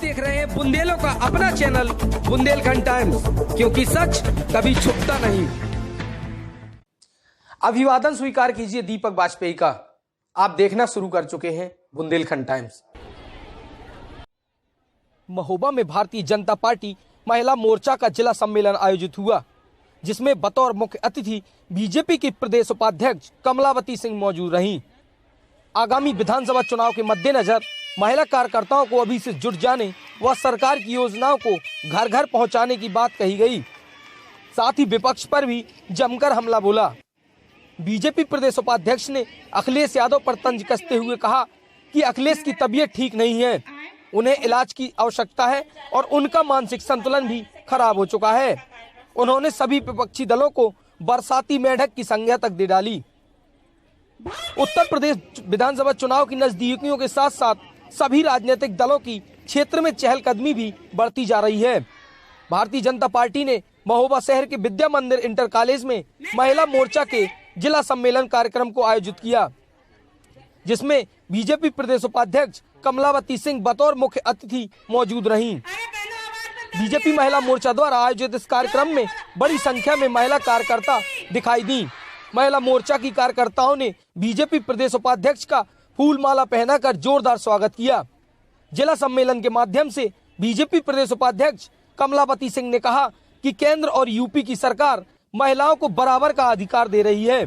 देख रहे हैं बुंदेलों का अपना चैनल बुंदेलखंड टाइम्स, क्योंकि सच कभी छुपता नहीं। अभिवादन स्वीकार कीजिए दीपक वाजपेयी का। आप देखना शुरू कर चुके हैं बुंदेलखंड टाइम्स। महोबा में भारतीय जनता पार्टी महिला मोर्चा का जिला सम्मेलन आयोजित हुआ, जिसमें बतौर मुख्य अतिथि बीजेपी की प्रदेश उपाध्यक्ष कमलावती सिंह मौजूद रहीं। आगामी विधानसभा चुनाव के मद्देनजर महिला कार्यकर्ताओं को अभी से जुट जाने व सरकार की योजनाओं को घर घर पहुंचाने की बात कही गई। साथ ही विपक्ष पर भी जमकर हमला बोला। बीजेपी प्रदेश उपाध्यक्ष ने अखिलेश यादव पर तंज कसते हुए कहा कि अखिलेश की तबीयत ठीक नहीं है, उन्हें इलाज की आवश्यकता है और उनका मानसिक संतुलन भी खराब हो चुका है। उन्होंने सभी विपक्षी दलों को बरसाती मेंढक की संज्ञा तक दे डाली। उत्तर प्रदेश विधानसभा चुनाव की नजदीकियों के साथ साथ सभी राजनीतिक दलों की क्षेत्र में चहलकदमी भी बढ़ती जा रही है। भारतीय जनता पार्टी ने महोबा शहर के विद्या मंदिर इंटर कॉलेज में महिला मोर्चा के जिला सम्मेलन कार्यक्रम को आयोजित किया, जिसमें बीजेपी प्रदेश उपाध्यक्ष कमलावती सिंह बतौर मुख्य अतिथि मौजूद रहीं। बीजेपी महिला मोर्चा द्वारा आयोजित इस कार्यक्रम में बड़ी संख्या में महिला कार्यकर्ता दिखाई दी। महिला मोर्चा की कार्यकर्ताओं ने बीजेपी प्रदेश उपाध्यक्ष का फूल माला पहनाकर जोरदार स्वागत किया। जिला सम्मेलन के माध्यम से बीजेपी प्रदेश उपाध्यक्ष कमलावती सिंह ने कहा कि केंद्र और यूपी की सरकार महिलाओं को बराबर का अधिकार दे रही है।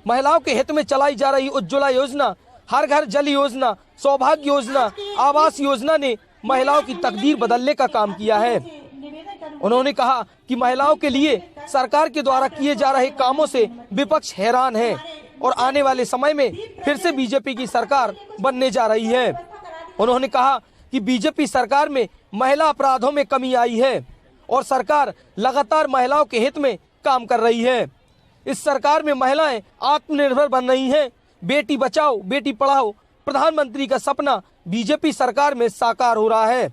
महिलाओं के हित में चलाई जा रही उज्ज्वला योजना, हर घर जल योजना, सौभाग्य योजना, आवास योजना ने महिलाओं की तकदीर बदलने का काम किया है। उन्होंने कहा कि महिलाओं के लिए सरकार के द्वारा किए जा रहे कामों से विपक्ष हैरान है और आने वाले समय में फिर से बीजेपी की सरकार बनने जा रही है। उन्होंने कहा कि बीजेपी सरकार में महिला अपराधों में कमी आई है और सरकार लगातार महिलाओं के हित में काम कर रही है। इस सरकार में महिलाएं आत्मनिर्भर बन रही हैं। बेटी बचाओ बेटी पढ़ाओ प्रधानमंत्री का सपना बीजेपी सरकार में साकार हो रहा है।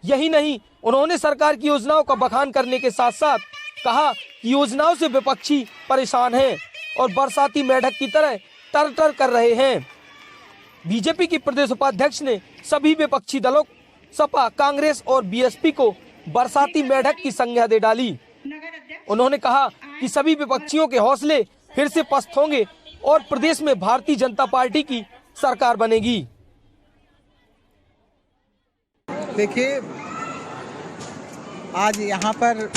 यही नहीं, उन्होंने सरकार की योजनाओं का बखान करने के साथ साथ कहा कि योजनाओं से विपक्षी परेशान हैं और बरसाती मेंढक की तरह टर-टर कर रहे हैं। बीजेपी की प्रदेश उपाध्यक्ष ने सभी विपक्षी दलों सपा, कांग्रेस और बीएसपी को बरसाती मेंढक की संज्ञा दे डाली। उन्होंने कहा कि सभी विपक्षियों के हौसले फिर से पस्त होंगे और प्रदेश में भारतीय जनता पार्टी की सरकार बनेगी। देखिए, आज यहाँ पर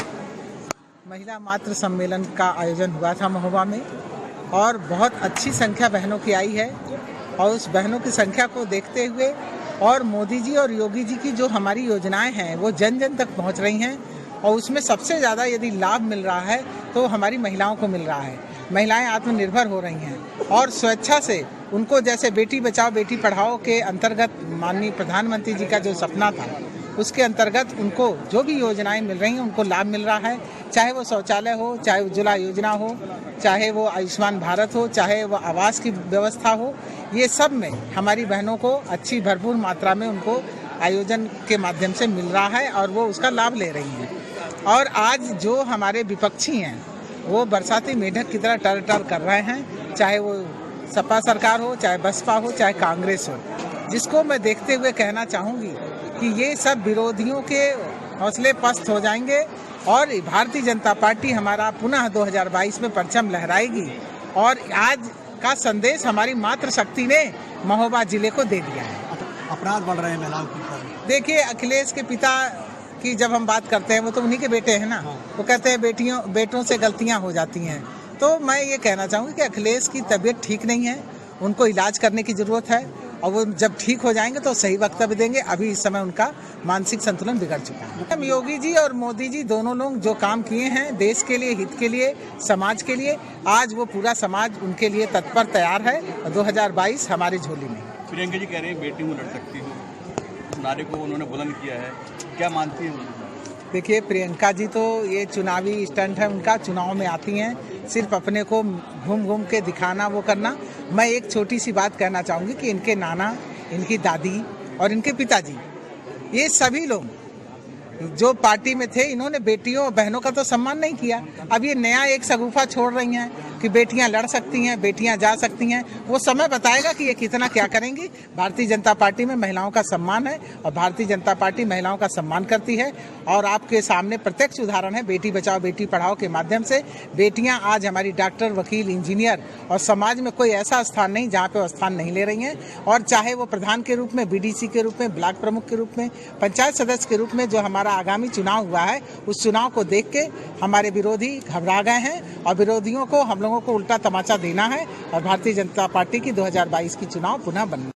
महिला मातृ सम्मेलन का आयोजन हुआ था महोबा में और बहुत अच्छी संख्या बहनों की आई है और उस बहनों की संख्या को देखते हुए और मोदी जी और योगी जी की जो हमारी योजनाएं हैं वो जन जन तक पहुंच रही हैं और उसमें सबसे ज़्यादा यदि लाभ मिल रहा है तो हमारी महिलाओं को मिल रहा है। महिलाएं आत्मनिर्भर हो रही हैं और स्वेच्छा से उनको, जैसे बेटी बचाओ बेटी पढ़ाओ के अंतर्गत माननीय प्रधानमंत्री जी का जो सपना था उसके अंतर्गत उनको जो भी योजनाएं मिल रही हैं उनको लाभ मिल रहा है। चाहे वो शौचालय हो, चाहे उज्ज्वला योजना हो, चाहे वो आयुष्मान भारत हो, चाहे वो आवास की व्यवस्था हो, ये सब में हमारी बहनों को अच्छी भरपूर मात्रा में उनको आयोजन के माध्यम से मिल रहा है और वो उसका लाभ ले रही हैं। और आज जो हमारे विपक्षी हैं वो बरसाती मेंढक की तरह टर टर कर रहे हैं, चाहे वो सपा सरकार हो, चाहे बसपा हो, चाहे कांग्रेस हो, जिसको मैं देखते हुए कहना चाहूँगी कि ये सब विरोधियों के हौसले पस्त हो जाएंगे और भारतीय जनता पार्टी हमारा पुनः 2022 में परचम लहराएगी। और आज का संदेश हमारी मातृशक्ति ने महोबा जिले को दे दिया है। अपराध बढ़ रहे हैं महिलाओं के ऊपर। देखिए, अखिलेश के पिता की जब हम बात करते हैं, वो तो उन्हीं के बेटे हैं ना, वो कहते हैं बेटों से गलतियां हो जाती हैं। तो मैं ये कहना चाहूँगी कि अखिलेश की तबीयत ठीक नहीं है, उनको इलाज करने की ज़रूरत है और वो जब ठीक हो जाएंगे तो सही वक्तव्य देंगे। अभी इस समय उनका मानसिक संतुलन बिगड़ चुका है। हम योगी जी और मोदी जी दोनों लोग जो काम किए हैं देश के लिए, हित के लिए, समाज के लिए, आज वो पूरा समाज उनके लिए तत्पर तैयार है। 2022 हमारी झोली में। प्रियंका जी कह रहे हैं बेटी हूँ लड़ सकती हूँ, नारे को उन्होंने बुलंद किया है, क्या मानती हैं? देखिए, प्रियंका जी तो ये चुनावी स्टंट है उनका, चुनाव में आती हैं सिर्फ अपने को घूम घूम के दिखाना, वो करना। मैं एक छोटी सी बात कहना चाहूँगी कि इनके नाना, इनकी दादी और इनके पिताजी, ये सभी लोग जो पार्टी में थे, इन्होंने बेटियों और बहनों का तो सम्मान नहीं किया। अब ये नया एक शगुफा छोड़ रही हैं कि बेटियां लड़ सकती हैं, बेटियां जा सकती हैं। वो समय बताएगा कि ये कितना क्या करेंगी। भारतीय जनता पार्टी में महिलाओं का सम्मान है और भारतीय जनता पार्टी महिलाओं का सम्मान करती है। और आपके सामने प्रत्यक्ष उदाहरण है, बेटी बचाओ बेटी पढ़ाओ के माध्यम से बेटियां आज हमारी डॉक्टर, वकील, इंजीनियर और समाज में कोई ऐसा स्थान नहीं जहाँ पे वो स्थान नहीं ले रही हैं। और चाहे वो प्रधान के रूप में, बीडीसी के रूप में, ब्लॉक प्रमुख के रूप में, पंचायत सदस्य के रूप में, जो हमारा आगामी चुनाव हुआ है उस चुनाव को देख के हमारे विरोधी घबरा गए हैं और विरोधियों को, हम लोगों को उल्टा तमाचा देना है और भारतीय जनता पार्टी की 2022 की चुनाव पुनः बनना।